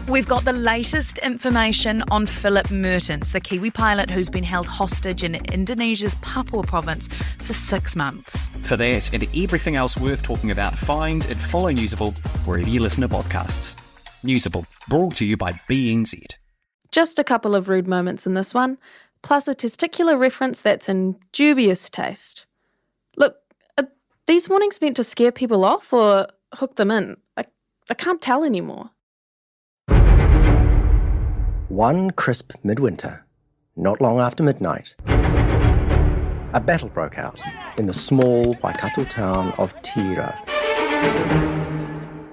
We've got the latest information on Philip Mertens, the Kiwi pilot who's been held hostage in Indonesia's Papua province for 6 months. For that and everything else worth talking about, find and follow Newsable wherever you listen to podcasts. Newsable, brought to you by BNZ. Just a couple of rude moments in this one, plus a testicular reference that's in dubious taste. Look, are these warnings meant to scare people off or hook them in? I can't tell anymore. One crisp midwinter, not long after midnight, a battle broke out in the small Waikato town of Tiro.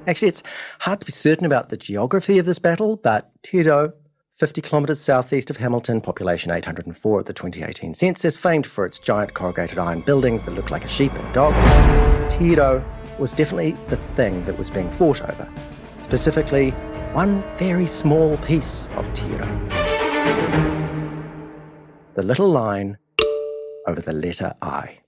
Actually, it's hard to be certain about the geography of this battle, but Tiro, 50 kilometres southeast of Hamilton, population 804 at the 2018 census, famed for its giant corrugated iron buildings that look like a sheep and a dog, Tiro was definitely the thing that was being fought over. Specifically, one very small piece of Tiro. The little line over the letter I.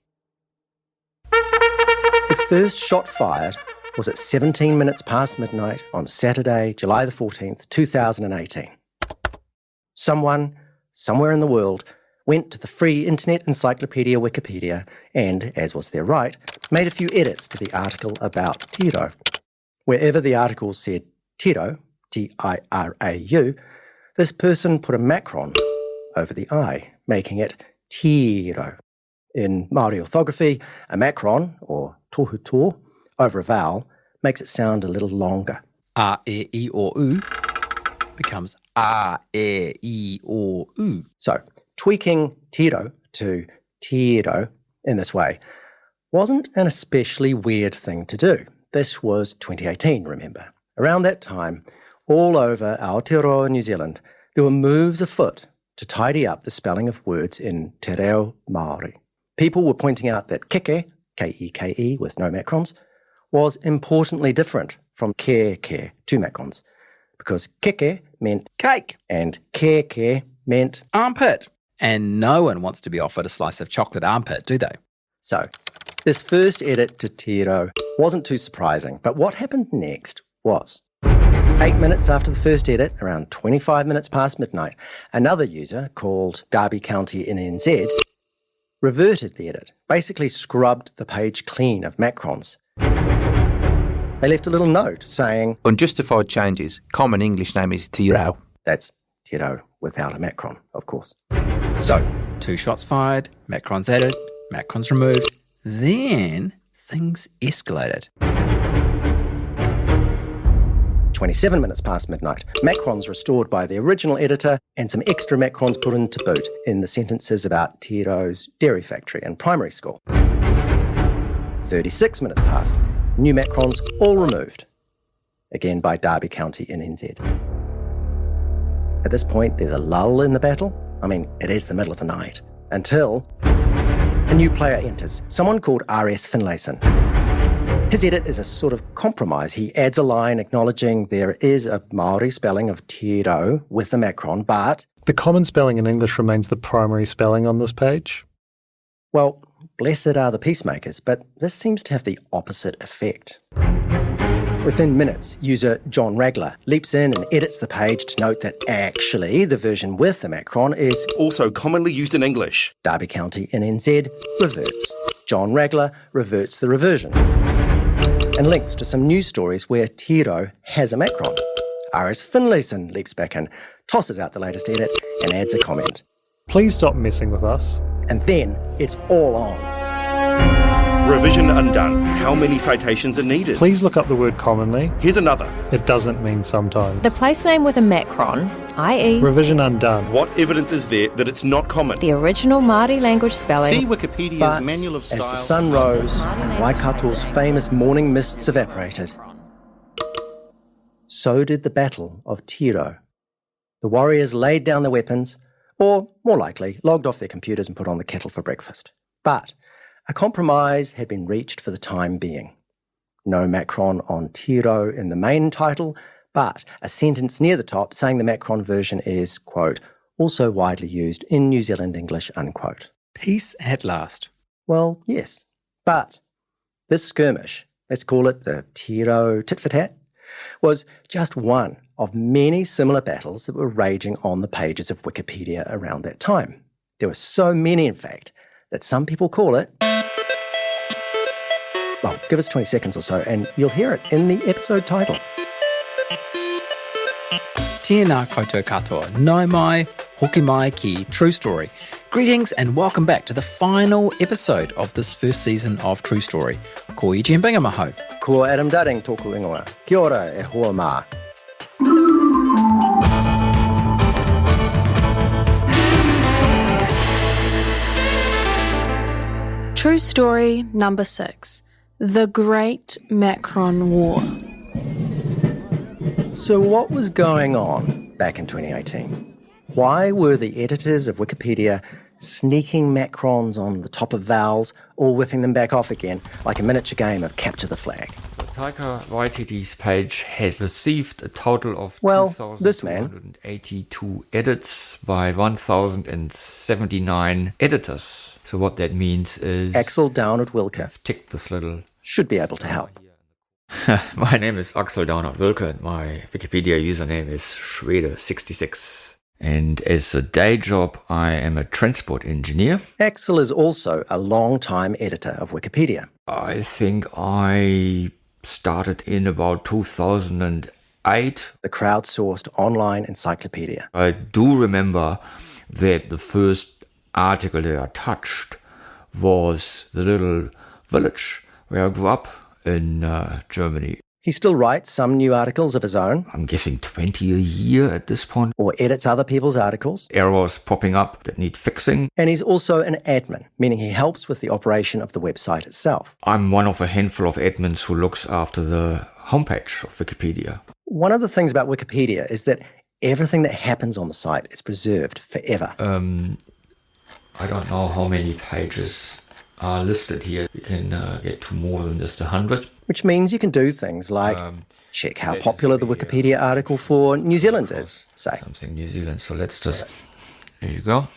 The first shot fired was at 17 minutes past midnight on Saturday, July the 14th, 2018. Someone, somewhere in the world, went to the free internet encyclopedia Wikipedia and, as was their right, made a few edits to the article about Tiro. Wherever the article said Tiro, T-I-R-A-U, this person put a macron over the I, making it Tiro. In Māori orthography, a macron, or tohuto, over a vowel, makes it sound a little longer. A-E-I-O-U becomes A-E-I-O-U. So, tweaking Tiro to Tiro in this way wasn't an especially weird thing to do. This was 2018, remember. Around that time, all over Aotearoa, New Zealand, there were moves afoot to tidy up the spelling of words in te reo Māori. People were pointing out that keke, K-E-K-E with no macrons, was importantly different from ke, 2 macrons, because keke meant Cake. and ke meant Armpit. And no one wants to be offered a slice of chocolate armpit, do they? so. This first edit to Tiro wasn't too surprising, but what happened next was 8 minutes after the first edit, around 25 minutes past midnight, another user called Derby County in NZ reverted the edit, basically scrubbed the page clean of macrons. They left a little note saying, Unjustified changes. Common English name is Tiro. that's Tiro without a macron, of course. So, 2 shots fired, macrons added, macrons removed. Then things escalated. 27 minutes past midnight, macrons restored by the original editor and some extra macrons put in to boot in the sentences about Tiro's dairy factory and primary school. 36 minutes past, new macrons all removed, again by Derby County in NZ. At this point, there's a lull in the battle. I mean, it is the middle of the night. Until a new player enters, someone called R.S. Finlayson. His edit is a sort of compromise. He adds a line acknowledging there is a Māori spelling of Tiro with the macron, but... The common spelling in English remains the primary spelling on this page. Well, blessed are the peacemakers, but this seems to have the opposite effect. Within minutes, user John Ragler leaps in and edits the page to note that actually the version with the macron is Also commonly used in English. Derby County in NZ reverts. John Ragler reverts the reversion and links to some news stories where Tiro has a macron. R.S. Finlayson leaps back in, tosses out the latest edit and adds a comment. Please stop messing with us. And then it's all on. Revision undone. How many citations are needed? Please look up the word commonly. Here's another. It doesn't mean sometimes. The place name with a macron, i.e. Revision undone. What evidence is there that it's not common? the original Māori language spelling. See Wikipedia's But Manual of Style. as the sun rose and Waikato's famous morning mists evaporated, so did the Battle of Tiro. The warriors laid down their weapons, or more likely, logged off their computers and put on the kettle for breakfast. But a compromise had been reached for the time being. No macron on Tiro in the main title, but a sentence near the top saying the macron version is, quote, also widely used in New Zealand English, unquote. Peace at last. Well, yes, but this skirmish, let's call it the Tiro tit-for-tat, was just one of many similar battles that were raging on the pages of Wikipedia around that time. There were so many, in fact, that some people call it... Well, give us 20 seconds or so and you'll hear it in the episode title. Tēnā koutou katoa, nau mai, hoki mai ki True Story. Greetings and welcome back to the final episode of this first season of True Story. Ko i Jembinga maho. Ko Adam Dudding tōku ingoa. Kia ora e hoa mā. True story number 6. The Great Macron War. So what was going on back in 2018? Why were the editors of Wikipedia sneaking macrons on the top of vowels or whipping them back off again like a miniature game of capture the flag? Taika Waititi's page has received a total of this man 2,282 edits by 1,079 editors. So what that means is... Axel Downard-Wilke. I've ticked this little... Should be able to help. My name is Axel Downard-Wilke and my Wikipedia username is Schwede66. And as a day job, I am a transport engineer. Axel is also a long-time editor of Wikipedia. I think I started in about 2008. The crowdsourced online encyclopedia. I do remember that the first article that I touched was the little village where I grew up in Germany. He still writes some new articles of his own. I'm guessing 20 a year at this point. Or edits other people's articles. Errors popping up that need fixing. And he's also an admin, meaning he helps with the operation of the website itself. I'm one of a handful of admins who looks after the homepage of Wikipedia. One of the things about Wikipedia is that everything that happens on the site is preserved forever. I don't know how many pages are listed here. You can get to more than just 100. Which means you can do things like check how popular the Wikipedia article for New Zealand is, say. Something New Zealand, so let's just... There you go.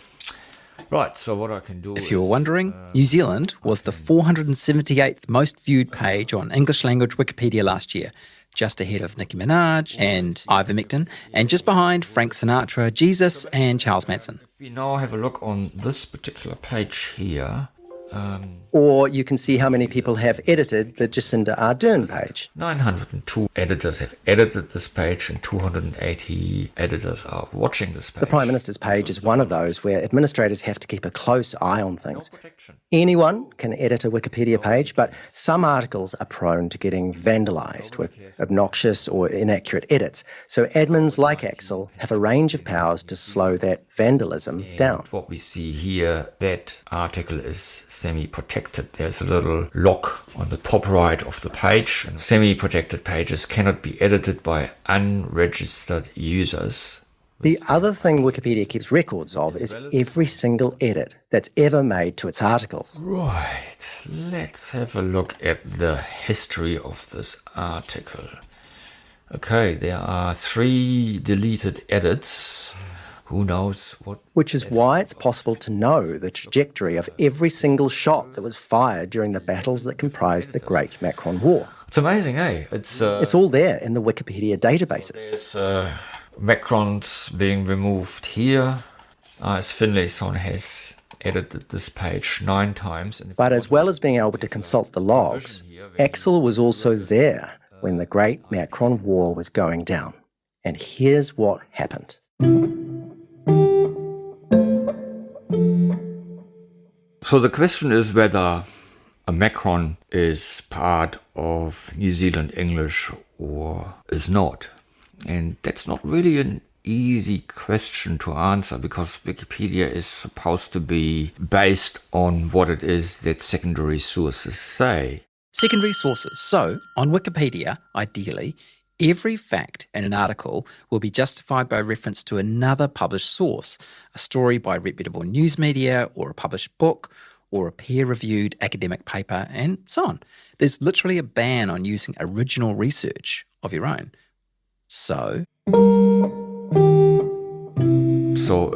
Right, so what I can do If you were wondering, New Zealand was the 478th most viewed page on English language Wikipedia last year, just ahead of Nicki Minaj and Ivermectin, and just behind Frank Sinatra, Jesus, and Charles Manson. If we now have a look on this particular page here... or you can see how many people have edited the Jacinda Ardern page. 902 editors have edited this page and 280 editors are watching this page. The Prime Minister's page is one of those where administrators have to keep a close eye on things. Anyone can edit a Wikipedia page, but some articles are prone to getting vandalised with obnoxious or inaccurate edits. So admins like Axel have a range of powers to slow that vandalism down. What we see here, that article is semi-protected. There's a little lock on the top right of the page. And semi-protected pages cannot be edited by unregistered users. The other thing Wikipedia keeps records of is every single edit that's ever made to its articles. Right, let's have a look at the history of this article. Okay, there are 3 deleted edits. Who knows what... Which is why it's possible to know the trajectory of every single shot that was fired during the battles that comprised the Great Macron War. It's amazing, eh? It's all there in the Wikipedia databases. There's Macrons being removed here. As Finlayson has edited this page 9 times. But as well as being able to consult the logs, Axel was also there when the Great Macron War was going down. And here's what happened. So the question is whether a macron is part of New Zealand English or is not. And that's not really an easy question to answer because Wikipedia is supposed to be based on what it is that secondary sources say. Secondary sources. So, on Wikipedia, ideally, every fact in an article will be justified by reference to another published source, a story by reputable news media or a published book or a peer-reviewed academic paper and so on. There's literally a ban on using original research of your own. So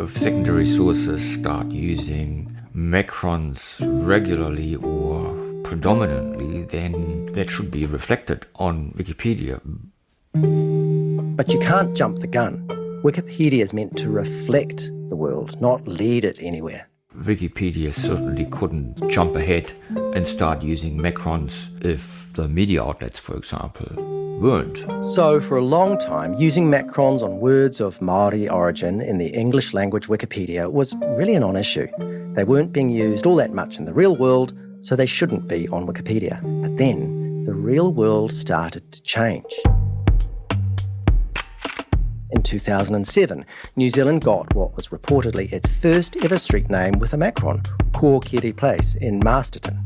if secondary sources start using macrons regularly or predominantly, then that should be reflected on Wikipedia. But you can't jump the gun. Wikipedia is meant to reflect the world, not lead it anywhere. Wikipedia certainly couldn't jump ahead and start using macrons if the media outlets, for example, weren't. So for a long time, using macrons on words of Māori origin in the English language Wikipedia was really a non-issue. They weren't being used all that much in the real world, so they shouldn't be on Wikipedia. But then the real world started to change. In 2007, New Zealand got what was reportedly its first ever street name with a macron, Kōkiri Place in Masterton.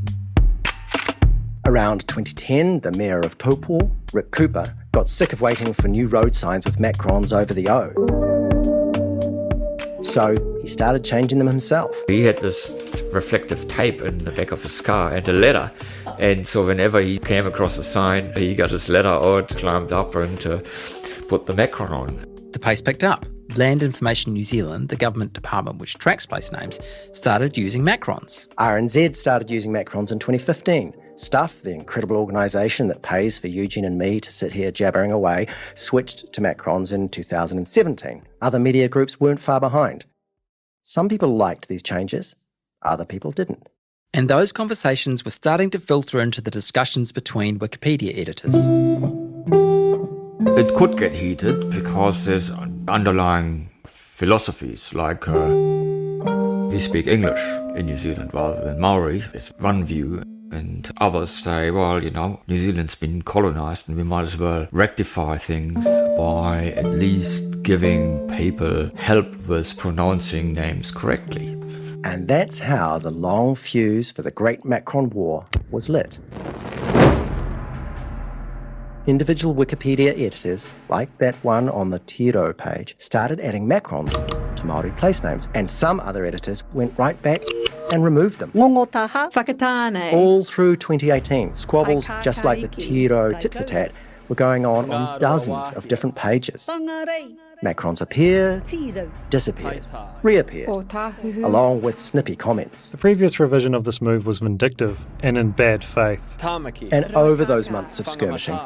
Around 2010, the mayor of Taupo, Rick Cooper, got sick of waiting for new road signs with macrons over the O. So he started changing them himself. He had this reflective tape in the back of his car and a ladder. And so whenever he came across a sign, he got his ladder out, climbed up and put the macron on. The pace picked up. Land Information New Zealand, the government department which tracks place names, started using macrons. RNZ started using macrons in 2015. Stuff, the incredible organisation that pays for Eugene and me to sit here jabbering away, switched to macrons in 2017. Other media groups weren't far behind. Some people liked these changes, other people didn't. And those conversations were starting to filter into the discussions between Wikipedia editors. It could get heated because there's underlying philosophies like we speak English in New Zealand rather than Maori. There's one view, and others say, well, New Zealand's been colonised and we might as well rectify things by at least giving people help with pronouncing names correctly. And that's how the long fuse for the Great Macron War was lit. Individual Wikipedia editors, like that one on the Tiro page, started adding macrons to Māori place names, and some other editors went right back and removed them. Whakatane. All through 2018, squabbles just like the Tiro tit-for-tat were going on dozens of different pages. Macrons appeared, disappeared, reappeared, along with snippy comments. The previous revision of this move was vindictive and in bad faith. And over those months of skirmishing,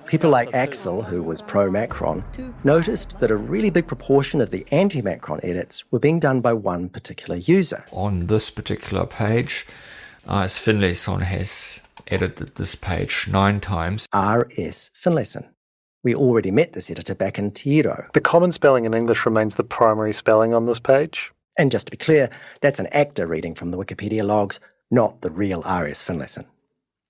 people like Axel, who was pro-Macron, noticed that a really big proportion of the anti-Macron edits were being done by one particular user. On this particular page, R.S. Finlayson has edited this page 9 times. R.S. Finlayson. We already met this editor back in Tiro. The common spelling in English remains the primary spelling on this page. And just to be clear, that's an actor reading from the Wikipedia logs, not the real R.S. Finlayson.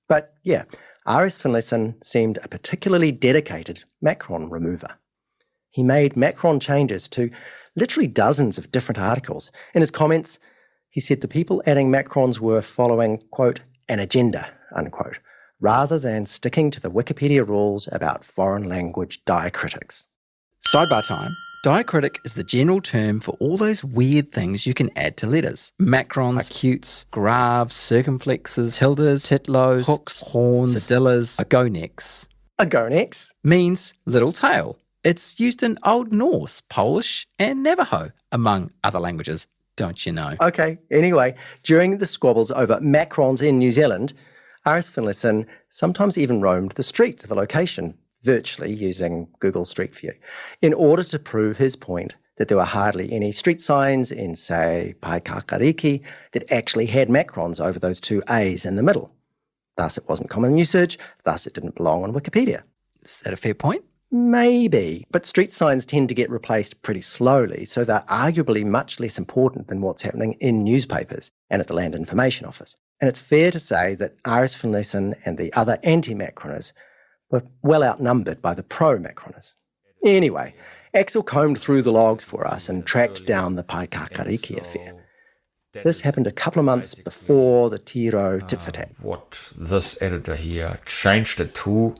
But yeah, R.S. Finlayson seemed a particularly dedicated macron remover. He made macron changes to literally dozens of different articles. In his comments, he said the people adding macrons were following, quote, an agenda, unquote, rather than sticking to the Wikipedia rules about foreign language diacritics. Sidebar time. Diacritic is the general term for all those weird things you can add to letters. Macrons, acutes, graves, circumflexes, tildes, titlos, hooks, horns, cedillas, agonex. Agonex? Means little tail. It's used in Old Norse, Polish and Navajo, among other languages, don't you know? Okay, anyway, during the squabbles over macrons in New Zealand, R.S. Finlayson sometimes even roamed the streets of a location, virtually using Google Street View, in order to prove his point that there were hardly any street signs in, say, Paikakariki that actually had macrons over those 2 A's in the middle. Thus, it wasn't common usage, thus it didn't belong on Wikipedia. Is that a fair point? Maybe, but street signs tend to get replaced pretty slowly, so they're arguably much less important than what's happening in newspapers and at the Land Information Office. And it's fair to say that R.S. Finlayson and the other anti-macroners were well outnumbered by the pro-macroners. Anyway, Axel combed through the logs for us and tracked down the Paikakariki affair. This happened a couple of months before the Tiro tit-for-tat. What this editor here changed it to,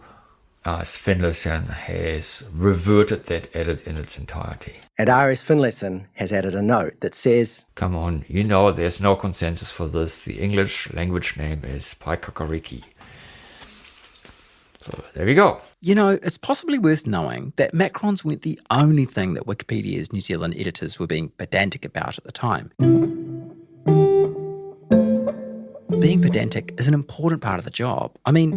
R.S. Finlayson has reverted that edit in its entirety. And R.S. Finlayson has added a note that says, come on, there's no consensus for this. The English language name is Paikakariki. So there we go. It's possibly worth knowing that macrons weren't the only thing that Wikipedia's New Zealand editors were being pedantic about at the time. Being pedantic is an important part of the job. I mean,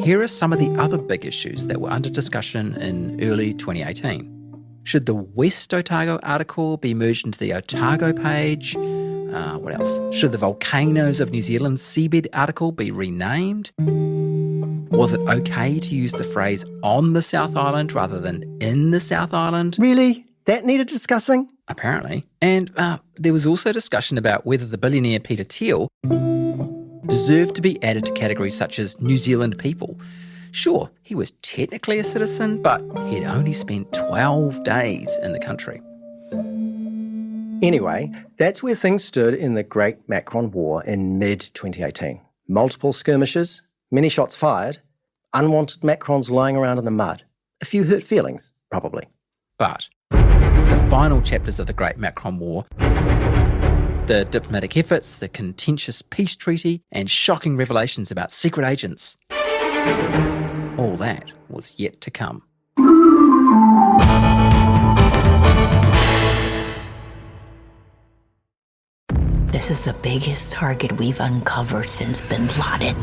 Here are some of the other big issues that were under discussion in early 2018. Should the West Otago article be merged into the Otago page? What else? Should the Volcanoes of New Zealand's seabed article be renamed? Was it okay to use the phrase on the South Island rather than in the South Island? Really? That needed discussing? Apparently. And there was also discussion about whether the billionaire Peter Thiel deserved to be added to categories such as New Zealand people. Sure, he was technically a citizen, but he'd only spent 12 days in the country. Anyway, that's where things stood in the Great Macron War in mid-2018. Multiple skirmishes, many shots fired, unwanted Macrons lying around in the mud. A few hurt feelings, probably. But the final chapters of the Great Macron War, the diplomatic efforts, the contentious peace treaty, and shocking revelations about secret agents, all that was yet to come. This is the biggest target we've uncovered since Bin Laden.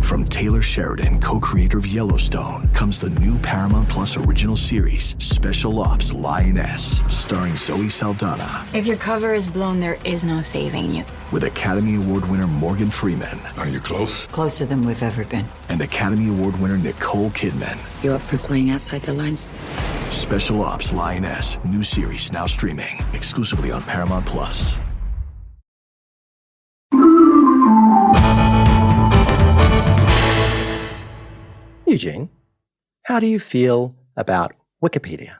From Taylor Sheridan, co-creator of Yellowstone, comes the new Paramount Plus original series, Special Ops Lioness, starring Zoe Saldana. If your cover is blown, there is no saving you. With Academy Award winner Morgan Freeman. Are you close? Closer than we've ever been. And Academy Award winner Nicole Kidman. You up for playing outside the lines? Special Ops Lioness, new series now streaming, exclusively on Paramount Plus. Eugene, how do you feel about Wikipedia?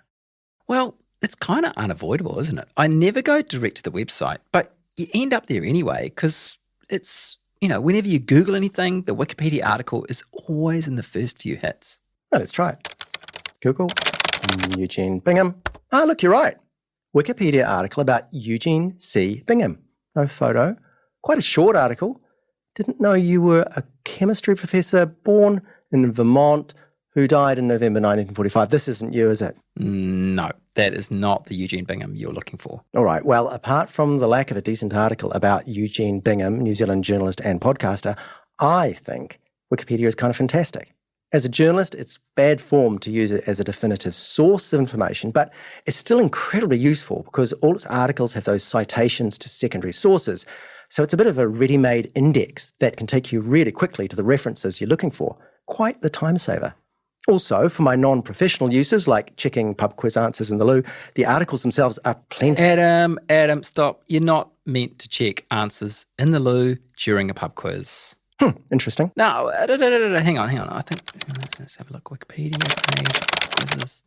Well, it's kind of unavoidable, isn't it? I never go direct to the website, but you end up there anyway because it's, whenever you Google anything, the Wikipedia article is always in the first few hits. Well, let's try it. Google, Eugene Bingham. Ah, look, you're right. Wikipedia article about Eugene C. Bingham. No photo. Quite a short article. Didn't know you were a chemistry professor born in Vermont who died in November 1945. This isn't you, is it? No, that is not the Eugene Bingham you're looking for. All right. Well, apart from the lack of a decent article about Eugene Bingham, New Zealand journalist and podcaster, I think Wikipedia is kind of fantastic. As a journalist, it's bad form to use it as a definitive source of information, but it's still incredibly useful because all its articles have those citations to secondary sources. So it's a bit of a ready-made index that can take you really quickly to the references you're looking for. Quite the time saver. Also, for my non-professional uses, like checking pub quiz answers in the loo, the articles themselves are plenty. Adam, stop. You're not meant to check answers in the loo during a pub quiz. Interesting. No, hang on. I think, let's have a look. Wikipedia page, quizzes.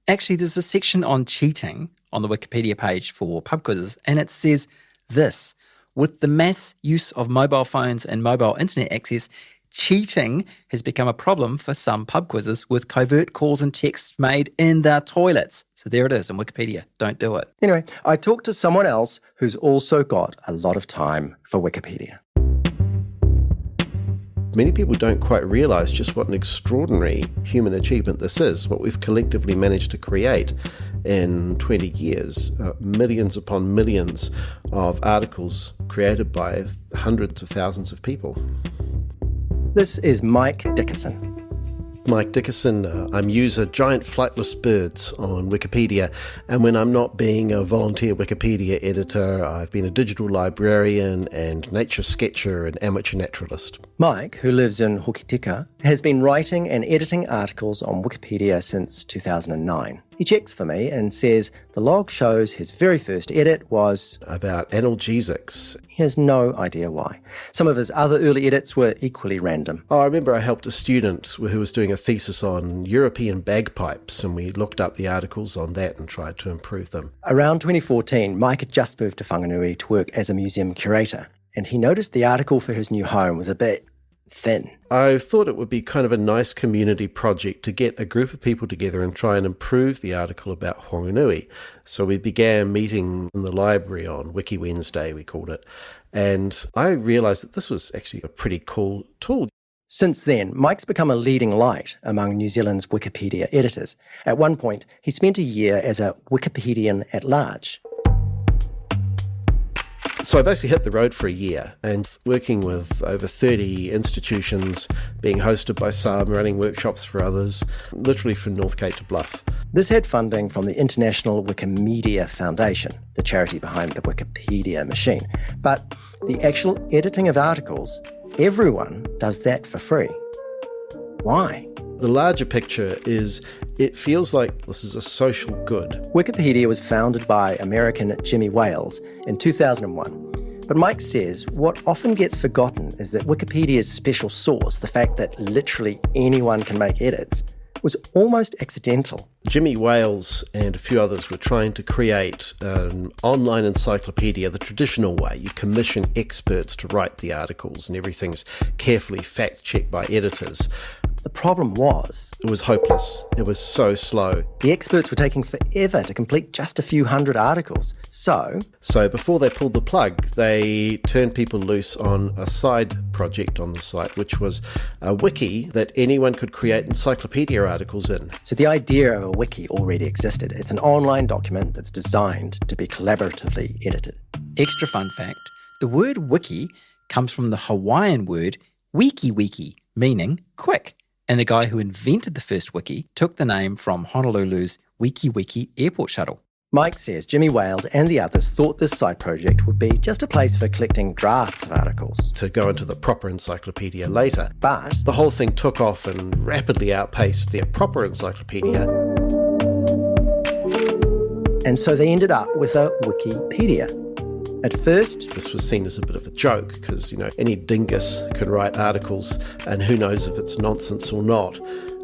Actually, there's a section on cheating on the Wikipedia page for pub quizzes, and it says this: with the mass use of mobile phones and mobile internet access, cheating has become a problem for some pub quizzes with covert calls and texts made in the toilets. So there it is in Wikipedia. Don't do it. Anyway, I talked to someone else who's also got a lot of time for Wikipedia. Many people don't quite realise just what an extraordinary human achievement this is, what we've collectively managed to create in 20 years. Millions upon millions of articles created by hundreds of thousands of people. This is Mike Dickerson. Mike Dickerson, I'm user giant flightless birds on Wikipedia, and when I'm not being a volunteer Wikipedia editor, I've been a digital librarian and nature sketcher and amateur naturalist. Mike, who lives in Hokitika, has been writing and editing articles on Wikipedia since 2009. He checks for me and says the log shows his very first edit was about analgesics. He has no idea why. Some of his other early edits were equally random. I remember I helped a student who was doing a thesis on European bagpipes, and we looked up the articles on that and tried to improve them. Around 2014, Mike had just moved to Whanganui to work as a museum curator, and he noticed the article for his new home was a bit thin. I thought it would be kind of a nice community project to get a group of people together and try and improve the article about Whanganui. So we began meeting in the library on Wiki Wednesday, we called it. And I realised that this was actually a pretty cool tool. Since then, Mike's become a leading light among New Zealand's Wikipedia editors. At one point, he spent a year as a Wikipedian at large. So I basically hit the road for a year and working with over 30 institutions, being hosted by some, running workshops for others, literally from Northgate to Bluff. This had funding from the International Wikimedia Foundation, the charity behind the Wikipedia machine. But the actual editing of articles, everyone does that for free. Why? The larger picture is it feels like this is a social good. Wikipedia was founded by American Jimmy Wales in 2001. But Mike says what often gets forgotten is that Wikipedia's special sauce, the fact that literally anyone can make edits, was almost accidental. Jimmy Wales and a few others were trying to create an online encyclopedia the traditional way. You commission experts to write the articles and everything's carefully fact-checked by editors. The problem was... it was hopeless. It was so slow. The experts were taking forever to complete just a few hundred articles. So before they pulled the plug, they turned people loose on a side project on the site, which was a wiki that anyone could create encyclopedia articles in. So the idea of a wiki already existed. It's an online document that's designed to be collaboratively edited. Extra fun fact, the word wiki comes from the Hawaiian word wiki, meaning quick. And the guy who invented the first wiki took the name from Honolulu's Wiki airport shuttle. Mike says Jimmy Wales and the others thought this side project would be just a place for collecting drafts of articles. To go into the proper encyclopedia later. But the whole thing took off and rapidly outpaced their proper encyclopedia. And so they ended up with a Wikipedia. At first, this was seen as a bit of a joke because, any dingus can write articles and who knows if it's nonsense or not.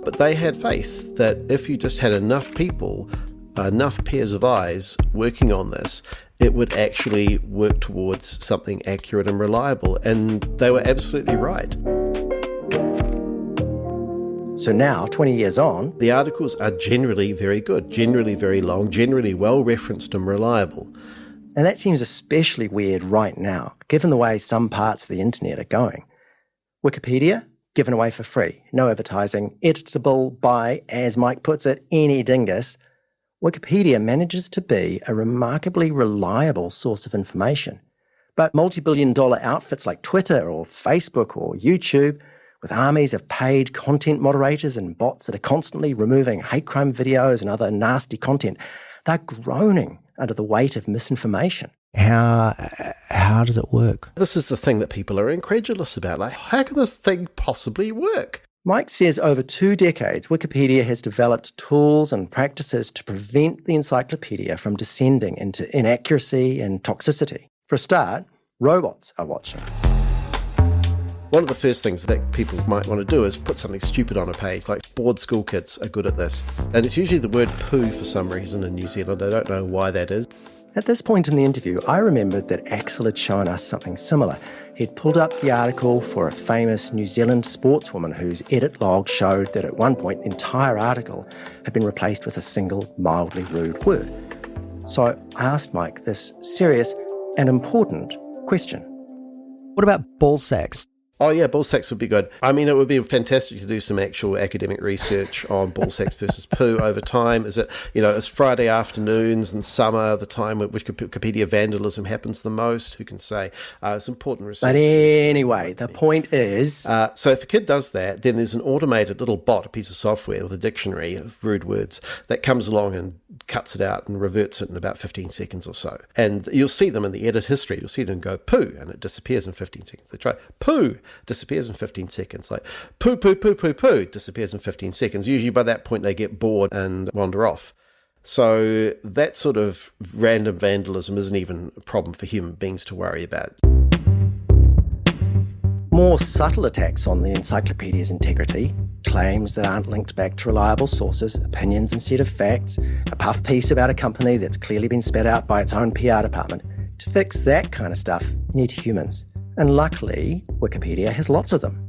But they had faith that if you just had enough people, enough pairs of eyes working on this, it would actually work towards something accurate and reliable. And they were absolutely right. So now, 20 years on, the articles are generally very good, generally very long, generally well referenced and reliable. And that seems especially weird right now, given the way some parts of the internet are going. Wikipedia, given away for free, no advertising, editable by, as Mike puts it, any dingus. Wikipedia manages to be a remarkably reliable source of information. But multi-billion-dollar outfits like Twitter or Facebook or YouTube, with armies of paid content moderators and bots that are constantly removing hate crime videos and other nasty content, they're groaning under the weight of misinformation. How does it work? This is the thing that people are incredulous about. Like, how can this thing possibly work? Mike says over 2 decades, Wikipedia has developed tools and practices to prevent the encyclopedia from descending into inaccuracy and toxicity. For a start, robots are watching. One of the first things that people might want to do is put something stupid on a page, like bored school kids are good at this. And it's usually the word poo for some reason in New Zealand. I don't know why that is. At this point in the interview, I remembered that Axel had shown us something similar. He'd pulled up the article for a famous New Zealand sportswoman whose edit log showed that at one point the entire article had been replaced with a single mildly rude word. So I asked Mike this serious and important question. What about ball sacks? Oh yeah, ball sacks would be good. I mean, it would be fantastic to do some actual academic research on ball sacks versus poo over time. Is it, it's Friday afternoons and summer, the time at which Wikipedia vandalism happens the most? Who can say? It's important research. But anyway, the point is... so if a kid does that, then there's an automated little bot, a piece of software with a dictionary of rude words that comes along and cuts it out and reverts it in about 15 seconds or so. And you'll see them in the edit history. You'll see them go poo, and it disappears in 15 seconds. They try poo, disappears in 15 seconds. Like poo, disappears in 15 seconds. Usually by that point they get bored and wander off. So that sort of random vandalism isn't even a problem for human beings to worry about. More subtle attacks on the encyclopedia's integrity, claims that aren't linked back to reliable sources, opinions instead of facts, a puff piece about a company that's clearly been spat out by its own PR department. To fix that kind of stuff, you need humans. And luckily, Wikipedia has lots of them.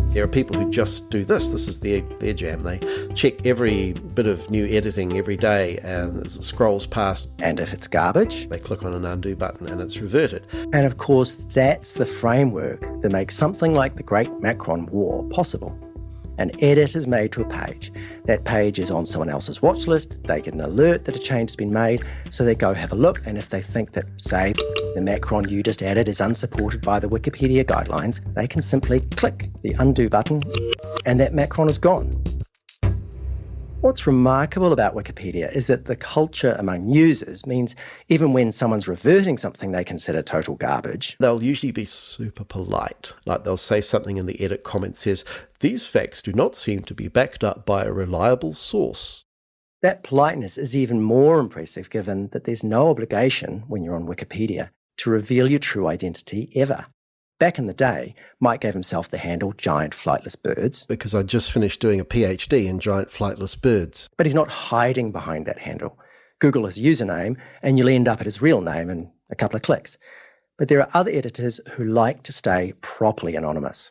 There are people who just do this. This is their jam. They check every bit of new editing every day, and as it scrolls past. And if it's garbage, they click on an undo button and it's reverted. And of course, that's the framework that makes something like the Great Macron War possible. An edit is made to a page. That page is on someone else's watch list. They get an alert that a change has been made, so they go have a look, and if they think that, say, the Macron you just added is unsupported by the Wikipedia guidelines, they can simply click the undo button and that Macron is gone. What's remarkable about Wikipedia is that the culture among users means even when someone's reverting something they consider total garbage, they'll usually be super polite. Like they'll say something in the edit comment says, "These facts do not seem to be backed up by a reliable source." That politeness is even more impressive given that there's no obligation, when you're on Wikipedia, to reveal your true identity ever. Back in the day, Mike gave himself the handle Giant Flightless Birds. Because I just finished doing a PhD in giant flightless birds. But he's not hiding behind that handle. Google his username and you'll end up at his real name in a couple of clicks. But there are other editors who like to stay properly anonymous.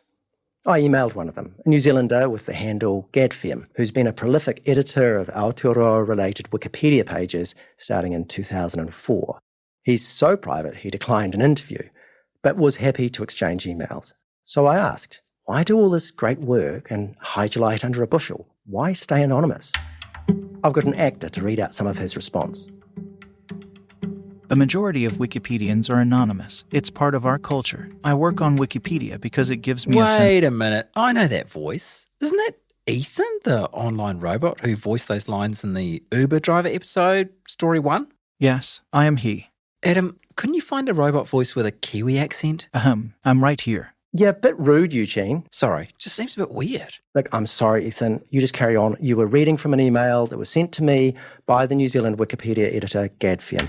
I emailed one of them, a New Zealander with the handle Gadfiam, who's been a prolific editor of Aotearoa-related Wikipedia pages starting in 2004. He's so private he declined an interview, but was happy to exchange emails. So I asked, why do all this great work and hide your light under a bushel? Why stay anonymous? I've got an actor to read out some of his response. The majority of Wikipedians are anonymous. It's part of our culture. I work on Wikipedia because it gives me Wait a minute. I know that voice. Isn't that Ethan, the online robot who voiced those lines in the Uber driver episode, Story 1? Yes, I am he. Adam, couldn't you find a robot voice with a Kiwi accent? I'm right here. Yeah, a bit rude, Eugene. Sorry, just seems a bit weird. Look, I'm sorry, Ethan. You just carry on. You were reading from an email that was sent to me by the New Zealand Wikipedia editor, Gadfiam.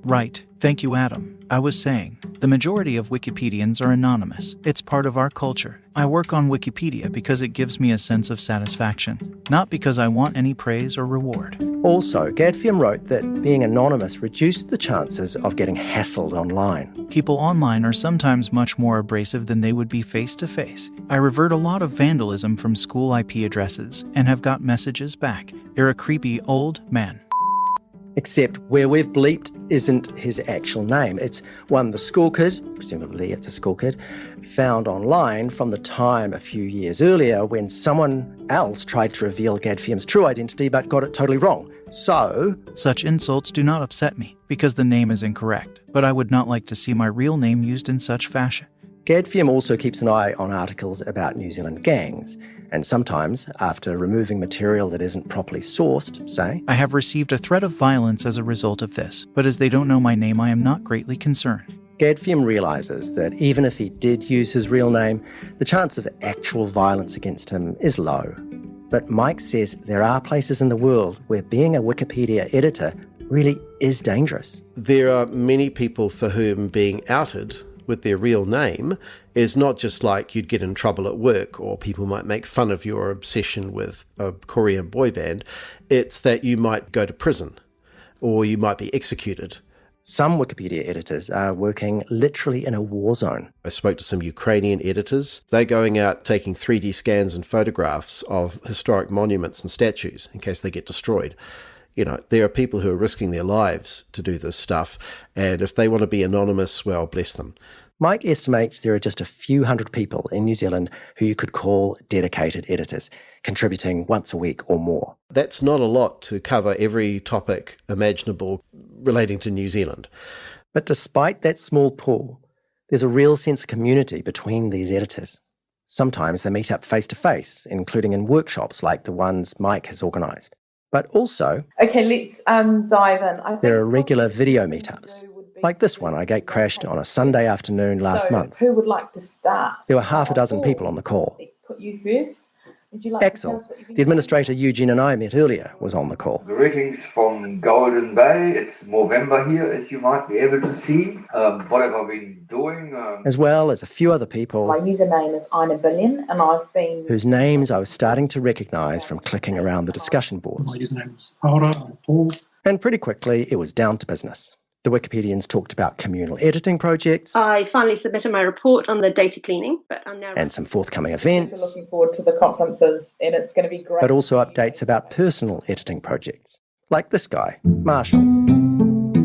Right. Thank you, Adam. I was saying, the majority of Wikipedians are anonymous. It's part of our culture. I work on Wikipedia because it gives me a sense of satisfaction, not because I want any praise or reward. Also, Gadfiam wrote that being anonymous reduced the chances of getting hassled online. People online are sometimes much more abrasive than they would be face-to-face. I revert a lot of vandalism from school IP addresses and have got messages back. You're a creepy old man. Except where we've bleeped isn't his actual name. It's one the school kid, presumably it's a school kid, found online from the time a few years earlier when someone else tried to reveal Gadfiam's true identity but got it totally wrong. So, such insults do not upset me because the name is incorrect, but I would not like to see my real name used in such fashion. Gadfiam also keeps an eye on articles about New Zealand gangs, and sometimes, after removing material that isn't properly sourced, say, I have received a threat of violence as a result of this, but as they don't know my name, I am not greatly concerned. Gadfiam realises that even if he did use his real name, the chance of actual violence against him is low. But Mike says there are places in the world where being a Wikipedia editor really is dangerous. There are many people for whom being outed with their real name is not just like you'd get in trouble at work or people might make fun of your obsession with a Korean boy band. It's that you might go to prison or you might be executed. Some Wikipedia editors are working literally in a war zone. I spoke to some Ukrainian editors. They're going out taking 3D scans and photographs of historic monuments and statues in case they get destroyed. You know, there are people who are risking their lives to do this stuff, and if they want to be anonymous, well, bless them. Mike estimates there are just a few hundred people in New Zealand who you could call dedicated editors, contributing once a week or more. That's not a lot to cover every topic imaginable relating to New Zealand. But despite that small pool, there's a real sense of community between these editors. Sometimes they meet up face-to-face, including in workshops like the ones Mike has organised. But also, okay, let's dive in. There are regular video meetups, like this one I gate crashed on a Sunday afternoon last month. Who would like to start? There were half a dozen people on the call. Let's put you first. Would you like Axel, the administrator Eugene and I met earlier, was on the call. Greetings from Golden Bay. It's Movember here, as you might be able to see. What have I been doing? As well as a few other people. My username is Ina Billion, and I've been... whose names I was starting to recognise from clicking around the discussion boards. My username is Paula. I'm Paul. And pretty quickly, it was down to business. The Wikipedians talked about communal editing projects. I finally submitted my report on the data cleaning, but I'm now... and some forthcoming events. We're looking forward to the conferences, and it's going to be great. But also updates about personal editing projects. Like this guy, Marshall.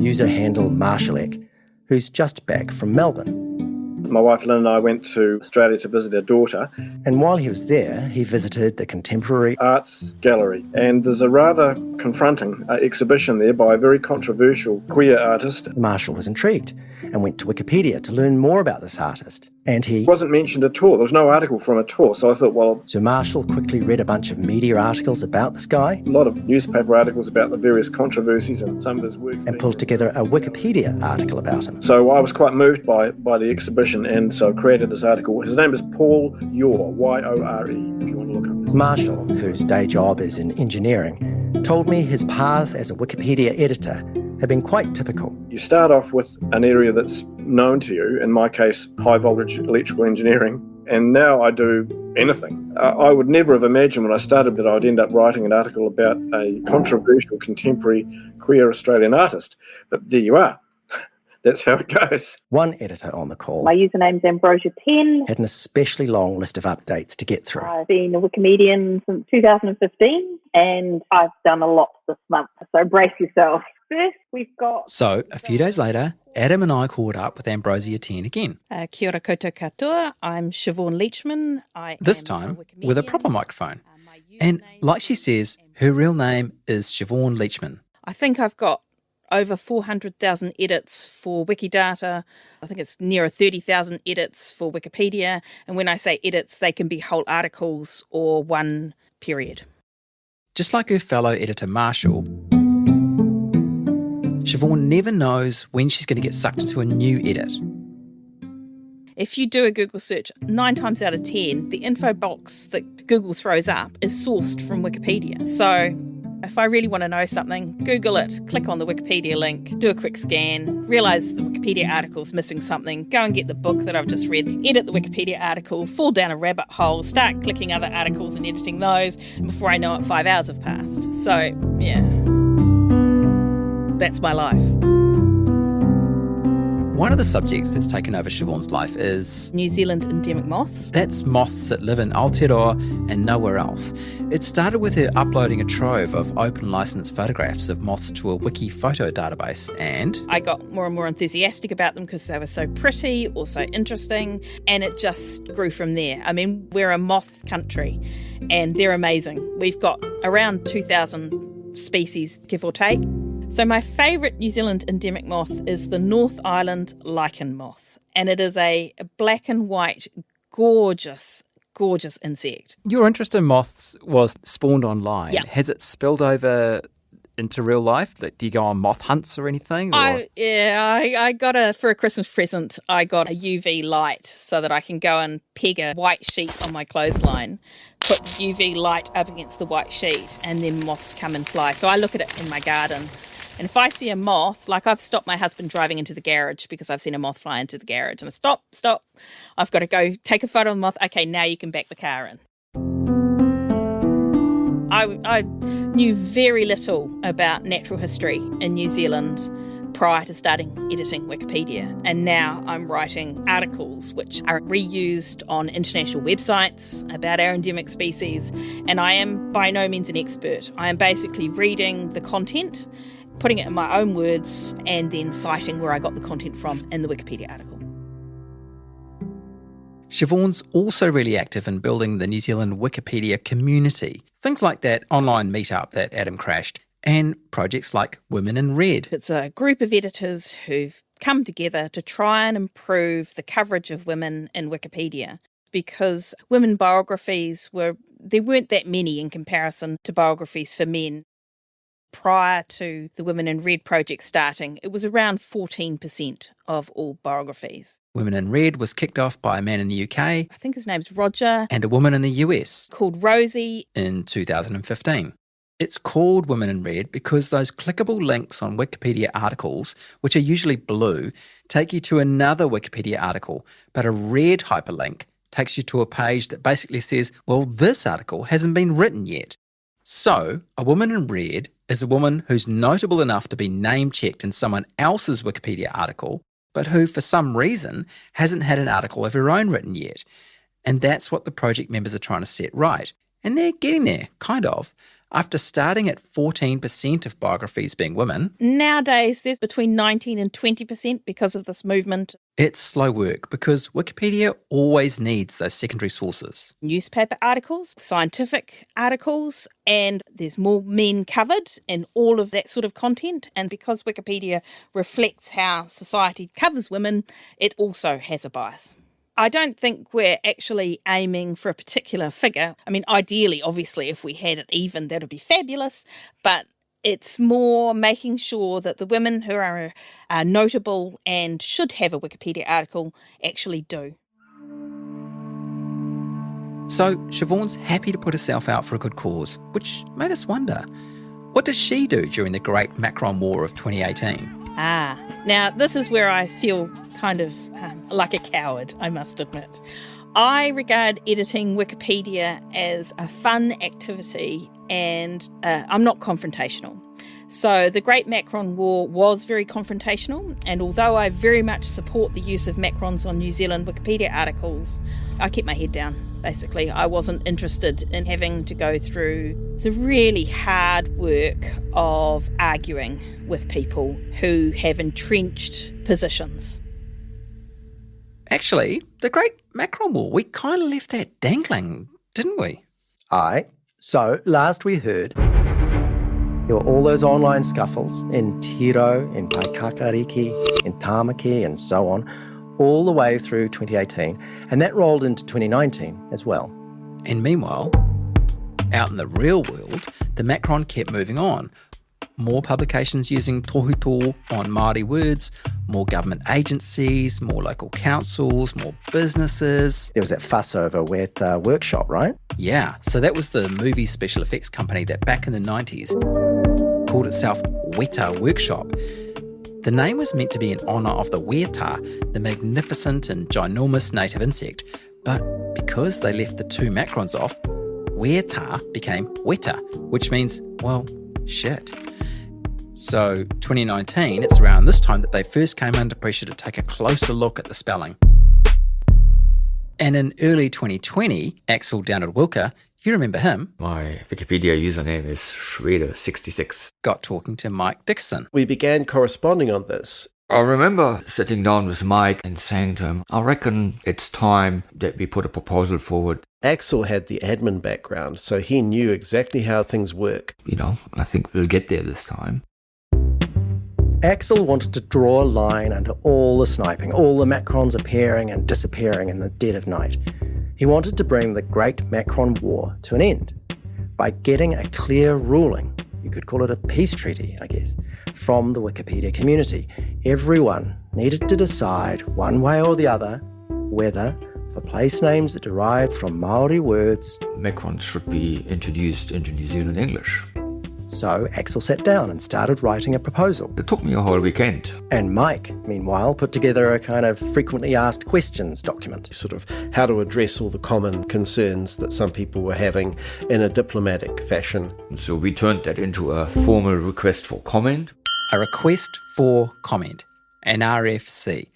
User handle Marshallek, who's just back from Melbourne. My wife Lynn and I went to Australia to visit our daughter. And while he was there, he visited the Contemporary Arts Gallery. And there's a rather confronting exhibition there by a very controversial queer artist. Marshall was intrigued and went to Wikipedia to learn more about this artist. And he wasn't mentioned at all. There was no article from it at all. So I thought, well... So Marshall quickly read a bunch of media articles about this guy. A lot of newspaper articles about the various controversies and some of his work. And pulled together a Wikipedia article about him. So I was quite moved by the exhibition, and so I created this article. His name is Paul Yore, Y-O-R-E, if you want to look up this. Marshall, whose day job is in engineering, told me his path as a Wikipedia editor had been quite typical. You start off with an area that's known to you, in my case, high voltage electrical engineering, and now I do anything. I would never have imagined when I started that I'd end up writing an article about a controversial contemporary queer Australian artist, but there you are. That's how it goes. One editor on the call, my username's Ambrosia10, had an especially long list of updates to get through. I've been a Wikimedian since 2015, and I've done a lot this month, so brace yourself. First, we've got... So, a few days later, Adam and I caught up with Ambrosia 10 again. Kia ora koutou katoa. I'm Siobhan Leachman. This time, with a proper microphone. And like she says, her real name is Siobhan Leachman. I think I've got over 400,000 edits for Wikidata. I think it's nearer 30,000 edits for Wikipedia. And when I say edits, they can be whole articles or one period. Just like her fellow editor Marshall, Siobhan never knows when she's going to get sucked into a new edit. If you do a Google search, 9 times out of 10, the info box that Google throws up is sourced from Wikipedia. So if I really want to know something, Google it, click on the Wikipedia link, do a quick scan, realise the Wikipedia article's missing something, go and get the book that I've just read, edit the Wikipedia article, fall down a rabbit hole, start clicking other articles and editing those, and before I know it, 5 hours have passed. So, yeah. That's my life. One of the subjects that's taken over Siobhan's life is New Zealand endemic moths. That's moths that live in Aotearoa and nowhere else. It started with her uploading a trove of open licence photographs of moths to a wiki photo database, and I got more and more enthusiastic about them because they were so pretty, also interesting, and it just grew from there. I mean, we're a moth country and they're amazing. We've got around 2,000 species, give or take. So my favourite New Zealand endemic moth is the North Island lichen moth, and it is a black and white, gorgeous insect. Your interest in moths was spawned online. Yeah. Has it spilled over into real life? Like, do you go on moth hunts or anything? Or? I got for a Christmas present, I got a UV light so that I can go and peg a white sheet on my clothesline, put the UV light up against the white sheet, and then moths come and fly. So I look at it in my garden. And if I see a moth, like I've stopped my husband driving into the garage because I've seen a moth fly into the garage. And I stop. I've got to go take a photo of the moth. Okay, now you can back the car in. I knew very little about natural history in New Zealand prior to starting editing Wikipedia. And now I'm writing articles which are reused on international websites about our endemic species. And I am by no means an expert. I am basically reading the content, putting it in my own words, and then citing where I got the content from in the Wikipedia article. Siobhan's also really active in building the New Zealand Wikipedia community. Things like that online meetup that Adam crashed, and projects like Women in Red. It's a group of editors who've come together to try and improve the coverage of women in Wikipedia, because women biographies there weren't that many in comparison to biographies for men. Prior to the Women in Red project starting, it was around 14% of all biographies. Women in Red was kicked off by a man in the UK. I think his name's Roger. And a woman in the US. Called Rosie. In 2015. It's called Women in Red because those clickable links on Wikipedia articles, which are usually blue, take you to another Wikipedia article, but a red hyperlink takes you to a page that basically says, well, this article hasn't been written yet. So, a woman in red is a woman who's notable enough to be name-checked in someone else's Wikipedia article, but who, for some reason, hasn't had an article of her own written yet. And that's what the project members are trying to set right. And they're getting there, kind of. After starting at 14% of biographies being women, Nowadays, there's between 19 and 20% because of this movement. it's slow work because Wikipedia always needs those secondary sources. Newspaper articles, scientific articles, and there's more men covered in all of that sort of content. And because Wikipedia reflects how society covers women, it also has a bias. I don't think we're actually aiming for a particular figure. I mean, ideally, obviously, if we had it even, that would be fabulous. But it's more making sure that the women who are notable and should have a Wikipedia article actually do. So Siobhan's happy to put herself out for a good cause, which made us wonder, what did she do during the Great Macron War of 2018? Now this is where I feel kind of like a coward, I must admit. I regard editing Wikipedia as a fun activity and I'm not confrontational. So the Great Macron War was very confrontational, and although I very much support the use of macrons on New Zealand Wikipedia articles, I kept my head down, basically. I wasn't interested in having to go through the really hard work of arguing with people who have entrenched positions. Actually, the Great Macron War, we kind of left that dangling, didn't we? Aye. So, last we heard, there were all those online scuffles in Tiro, in Paikakariki, in Tamaki, and so on, all the way through 2018, and that rolled into 2019 as well. And meanwhile, out in the real world, the Macron kept moving on. More publications using tohuto on Māori words, more government agencies, more local councils, more businesses. There was that fuss over Weta Workshop, right? Yeah, so that was the movie special effects company that back in the 90s called itself Weta Workshop. The name was meant to be in honour of the weta, the magnificent and ginormous native insect, but because they left the two macrons off, weta became weta, which means, well, shit. So 2019, it's around this time that they first came under pressure to take a closer look at the spelling. And in early 2020, Axel down at Wilka, you remember him? My Wikipedia username is Schwede66. Got talking to Mike Dickerson. We began corresponding on this. I remember sitting down with Mike and saying to him, I reckon it's time that we put a proposal forward. Axel had the admin background, so he knew exactly how things work. You know, I think we'll get there this time. Axel wanted to draw a line under all the sniping, all the macrons appearing and disappearing in the dead of night. He wanted to bring the Great Macron War to an end by getting a clear ruling, you could call it a peace treaty, I guess, from the Wikipedia community. Everyone needed to decide one way or the other whether, for place names that derived from Maori words, macrons should be introduced into New Zealand English. So Axel sat down and started writing a proposal. It took me a whole weekend. And Mike, meanwhile, put together a kind of frequently asked questions document. Sort of how to address all the common concerns that some people were having in a diplomatic fashion. So we turned that into a formal request for comment. A request for comment, an RFC.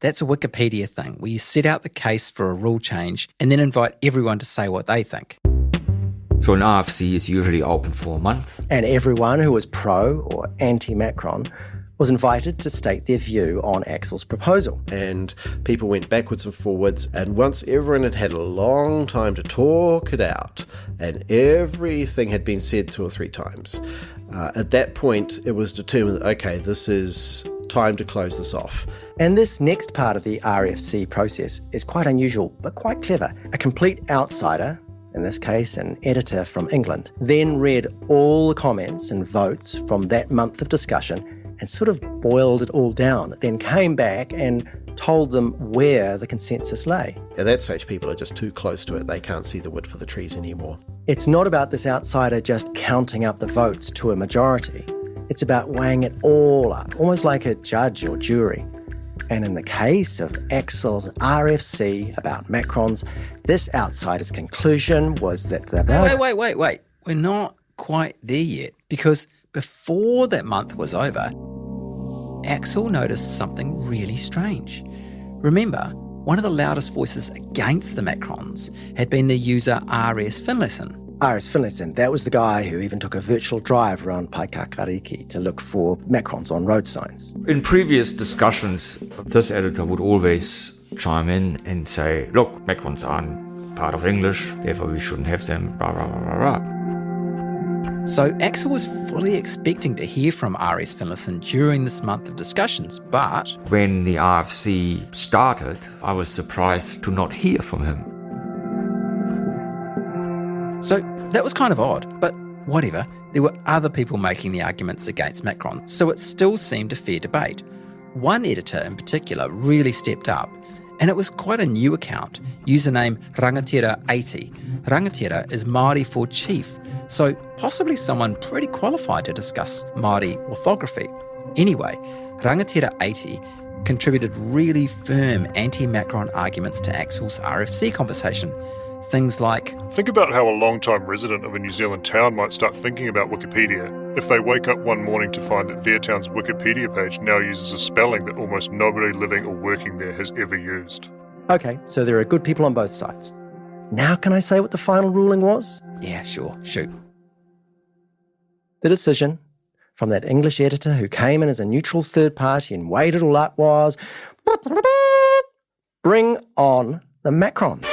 That's a Wikipedia thing where you set out the case for a rule change and then invite everyone to say what they think. So an RFC is usually open for a month. And everyone who was pro or anti-Macron was invited to state their view on Axel's proposal. And people went backwards and forwards, and once everyone had had a long time to talk it out, and everything had been said 2 or 3 times, at that point it was determined that, okay, this is time to close this off. And this next part of the RFC process is quite unusual, but quite clever. A complete outsider, in this case an editor from England, then read all the comments and votes from that month of discussion and sort of boiled it all down, then came back and told them where the consensus lay. At that stage, people are just too close to it. They can't see the wood for the trees anymore. It's not about this outsider just counting up the votes to a majority. It's about weighing it all up, almost like a judge or jury. And in the case of Axel's RFC about macrons, this outsider's conclusion was that the... Wait. We're not quite there yet, because before that month was over, Axel noticed something really strange. Remember, one of the loudest voices against the macrons had been the user R.S. Finlayson. Aris Finlayson, that was the guy who even took a virtual drive around Paikakariki to look for macrons on road signs. In previous discussions, this editor would always chime in and say, look, macrons aren't part of English, therefore we shouldn't have them, rah, rah, rah, rah, rah. So Axel was fully expecting to hear from Aris Finlayson during this month of discussions, but when the RFC started, I was surprised to not hear from him. So that was kind of odd, but whatever. There were other people making the arguments against Macron, so it still seemed a fair debate. One editor in particular really stepped up, and it was quite a new account, username Rangatira80. Rangatira is Māori for chief, so possibly someone pretty qualified to discuss Māori orthography. Anyway, Rangatira80 contributed really firm anti-Macron arguments to Axel's RFC conversation. Things like, think about how a long-time resident of a New Zealand town might start thinking about Wikipedia if they wake up one morning to find that their town's Wikipedia page now uses a spelling that almost nobody living or working there has ever used. Okay, so there are good people on both sides. Now can I say what the final ruling was? Yeah, sure, shoot. The decision from that English editor who came in as a neutral third party and weighed it all up was, bring on the macrons.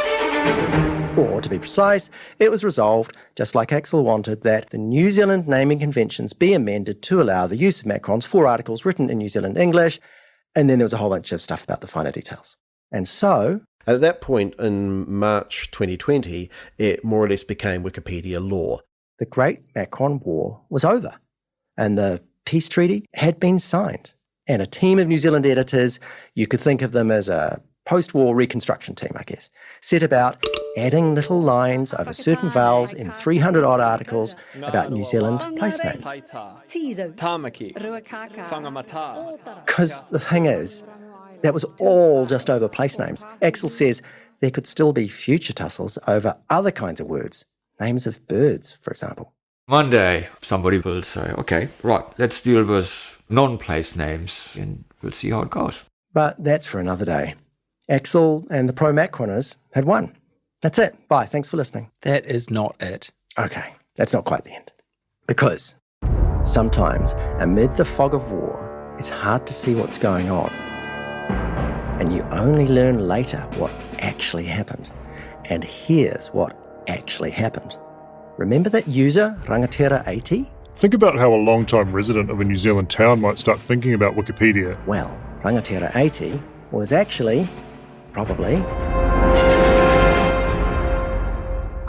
Or, to be precise, it was resolved, just like Axel wanted, that the New Zealand naming conventions be amended to allow the use of macrons for articles written in New Zealand English, and then there was a whole bunch of stuff about the finer details. And so, at that point in March 2020, it more or less became Wikipedia law. The Great Macron War was over, and the peace treaty had been signed. And a team of New Zealand editors, you could think of them as a post-war reconstruction team, I guess, set about adding little lines over certain vowels in 300-odd articles about New Zealand place names. Because the thing is, that was all just over place names. Axel says there could still be future tussles over other kinds of words, names of birds, for example. One day, somebody will say, okay, right, let's deal with non-place names, and we'll see how it goes. But that's for another day. Axel and the pro-Macroners had won. That's it. Bye. Thanks for listening. That is not it. Okay, that's not quite the end. Because sometimes, amid the fog of war, it's hard to see what's going on. And you only learn later what actually happened. And here's what actually happened. Remember that user, Rangatira80? Think about how a long-time resident of a New Zealand town might start thinking about Wikipedia. Well, Rangatira80 was actually, probably,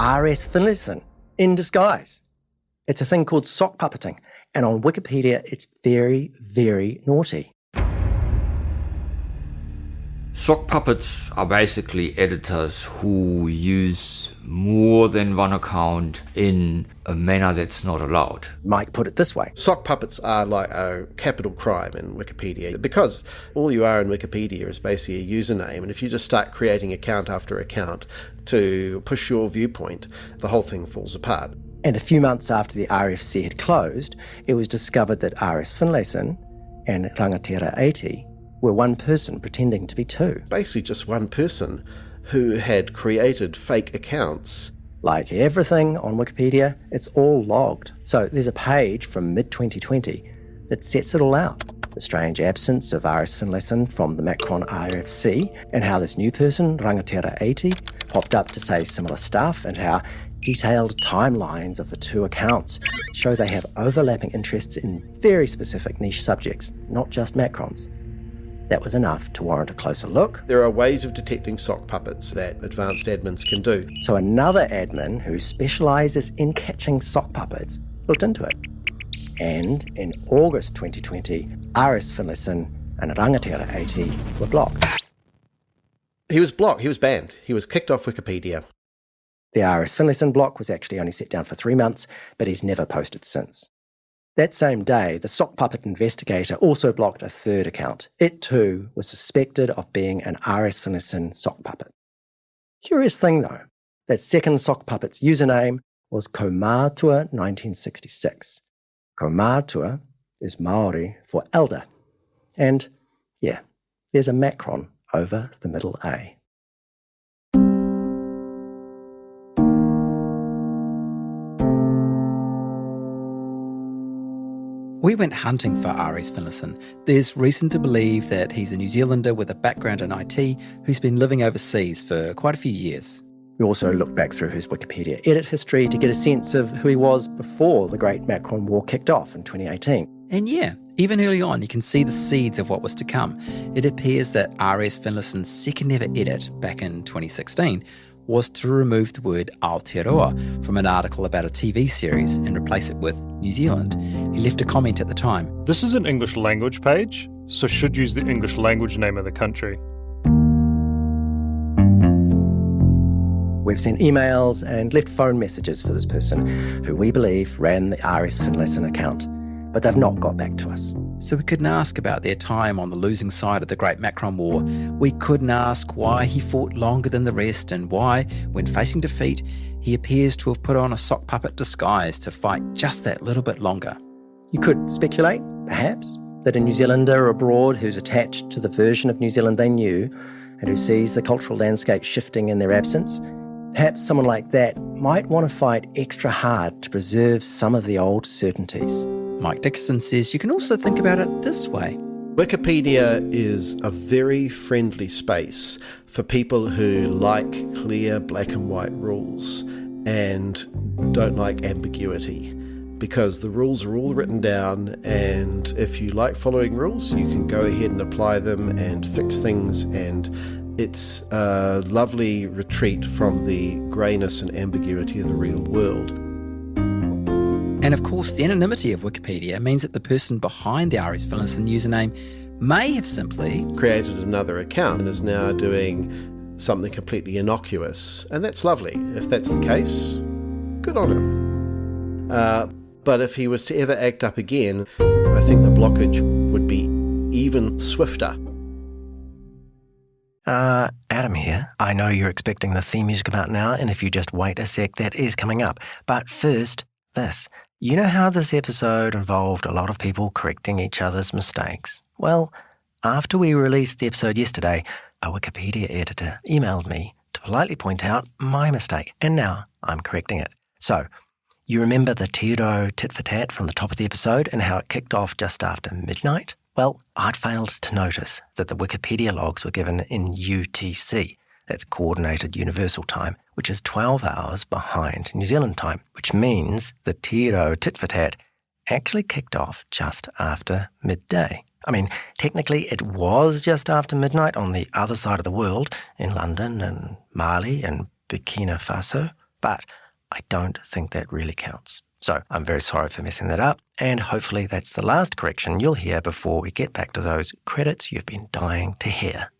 Aris Finlayson in disguise. It's a thing called sock puppeting, and on Wikipedia it's very, very naughty. Sock puppets are basically editors who use more than one account in a manner that's not allowed. Mike put it this way. Sock puppets are like a capital crime in Wikipedia because all you are in Wikipedia is basically a username, and if you just start creating account after account to push your viewpoint, the whole thing falls apart. And a few months after the RFC had closed, it was discovered that Aris Finlayson and Rangatira80 were one person pretending to be two. Basically just one person who had created fake accounts. Like everything on Wikipedia, it's all logged. So there's a page from mid-2020 that sets it all out. The strange absence of Aris Finlayson from the Macron RFC, and how this new person, Rangatira80, popped up to say similar stuff, and how detailed timelines of the two accounts show they have overlapping interests in very specific niche subjects, not just macrons. That was enough to warrant a closer look. There are ways of detecting sock puppets that advanced admins can do. So another admin who specialises in catching sock puppets looked into it. And in August 2020, Aris Finlayson and Rangatira80 were blocked. He was blocked. He was banned. He was kicked off Wikipedia. The Aris Finlayson block was actually only set down for 3 months, but he's never posted since. That same day, the sock puppet investigator also blocked a third account. It too was suspected of being an Aris Finlayson sock puppet. Curious thing though, that second sock puppet's username was Komātua 1966. Komātua is Māori for elder. And yeah, there's a macron over the middle A. We went hunting for R.S. Finlayson. There's reason to believe that he's a New Zealander with a background in IT who's been living overseas for quite a few years. We also looked back through his Wikipedia edit history to get a sense of who he was before the Great Macron War kicked off in 2018. And yeah, even early on, you can see the seeds of what was to come. It appears that R.S. Finlayson's second ever edit back in 2016 was to remove the word Aotearoa from an article about a TV series and replace it with New Zealand. He left a comment at the time. This is an English language page, so should use the English language name of the country. We've sent emails and left phone messages for this person, who we believe ran the R.S. Finlayson account, but they've not got back to us. So we couldn't ask about their time on the losing side of the Great Macron War. We couldn't ask why he fought longer than the rest and why, when facing defeat, he appears to have put on a sock puppet disguise to fight just that little bit longer. You could speculate, perhaps, that a New Zealander abroad who's attached to the version of New Zealand they knew and who sees the cultural landscape shifting in their absence, perhaps someone like that might want to fight extra hard to preserve some of the old certainties. Mike Dickerson says you can also think about it this way. Wikipedia is a very friendly space for people who like clear black and white rules and don't like ambiguity, because the rules are all written down, and if you like following rules, you can go ahead and apply them and fix things, and it's a lovely retreat from the greyness and ambiguity of the real world. And of course, the anonymity of Wikipedia means that the person behind the R.S. Finlayson username may have simply created another account and is now doing something completely innocuous. And that's lovely. If that's the case, good on him. But if he was to ever act up again, I think the blockage would be even swifter. Adam here. I know you're expecting the theme music about now, and if you just wait a sec, that is coming up. But first, this. You know how this episode involved a lot of people correcting each other's mistakes? Well, after we released the episode yesterday, a Wikipedia editor emailed me to politely point out my mistake, and now I'm correcting it. So, you remember the Tiro tit for tat from the top of the episode and how it kicked off just after midnight? Well, I'd failed to notice that the Wikipedia logs were given in UTC. That's Coordinated Universal Time, which is 12 hours behind New Zealand time, which means the Tiro tit for tat actually kicked off just after midday. I mean, technically it was just after midnight on the other side of the world, in London and Mali and Burkina Faso, but I don't think that really counts. So I'm very sorry for messing that up, and hopefully that's the last correction you'll hear before we get back to those credits you've been dying to hear.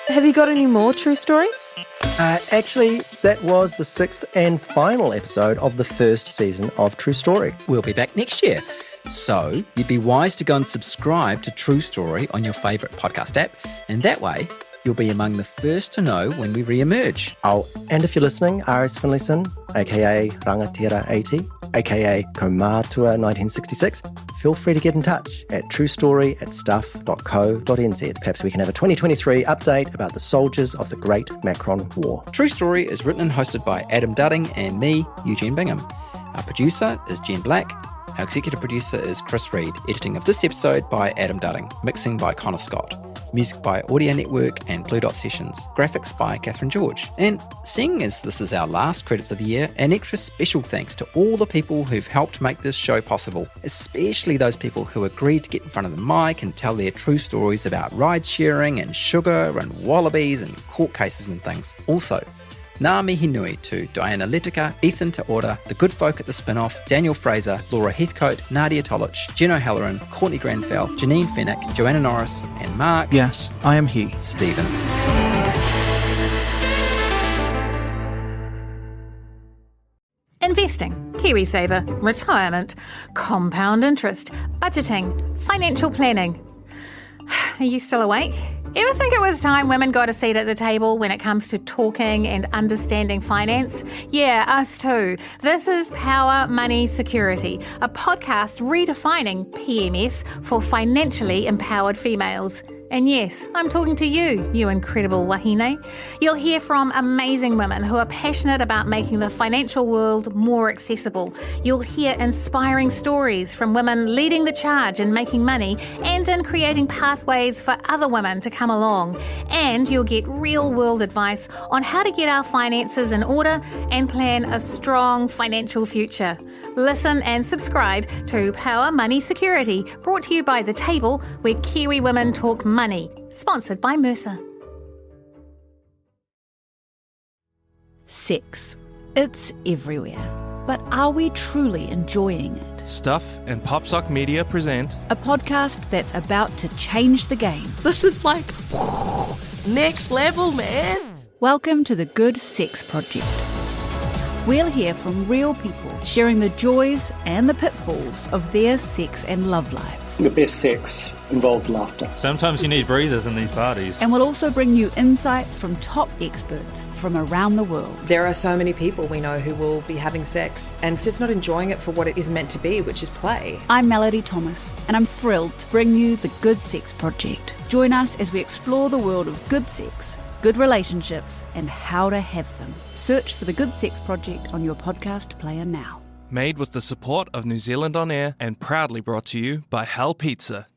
Have you got any more true stories? Actually, that was the 6th and final episode of the first season of True Story. We'll be back next year. So you'd be wise to go and subscribe to True Story on your favourite podcast app, and that way you'll be among the first to know when we re-emerge. Oh, and if you're listening, R.S. Finlayson, a.k.a. Rangatira 80, a.k.a. Kaumatua 1966, feel free to get in touch at truestory@stuff.co.nz. Perhaps we can have a 2023 update about the soldiers of the Great Macron War. True Story is written and hosted by Adam Dudding and me, Eugene Bingham. Our producer is Jen Black. Our executive producer is Chris Reed. Editing of this episode by Adam Dudding. Mixing by Connor Scott. Music by Audio Network and Blue Dot Sessions. Graphics by Catherine George. And seeing as this is our last credits of the year, an extra special thanks to all the people who've helped make this show possible, especially those people who agreed to get in front of the mic and tell their true stories about ride sharing and sugar and wallabies and court cases and things. Also, ngā mihi nui to Diana Letica, Ethan Taora, the good folk at the spin-off, Daniel Fraser, Laura Heathcote, Nadia Tolich, Jen O'Halloran, Courtney Granfell, Janine Fennick, Joanna Norris, and Mark, yes, I am he, Stevens. Investing, KiwiSaver, retirement, compound interest, budgeting, financial planning. Are you still awake? Ever think it was time women got a seat at the table when it comes to talking and understanding finance? Yeah, us too. This is Power Money Security, a podcast redefining PMS for financially empowered females. And yes, I'm talking to you, you incredible wahine. You'll hear from amazing women who are passionate about making the financial world more accessible. You'll hear inspiring stories from women leading the charge in making money and in creating pathways for other women to come along. And you'll get real-world advice on how to get our finances in order and plan a strong financial future. Listen and subscribe to Power Money Security, brought to you by The Table, where Kiwi women talk money. Sponsored by Mercer. Sex. It's everywhere. But are we truly enjoying it? Stuff and Popsock Media present a podcast that's about to change the game. This is like next level, man. Welcome to the Good Sex Project. We'll hear from real people sharing the joys and the pitfalls of their sex and love lives. The best sex involves laughter. Sometimes you need breathers in these parties. And we'll also bring you insights from top experts from around the world. There are so many people we know who will be having sex and just not enjoying it for what it is meant to be, which is play. I'm Melody Thomas, and I'm thrilled to bring you the Good Sex Project. Join us as we explore the world of good sex, good relationships, and how to have them. Search for the Good Sex Project on your podcast player now. Made with the support of New Zealand On Air and proudly brought to you by Hell Pizza.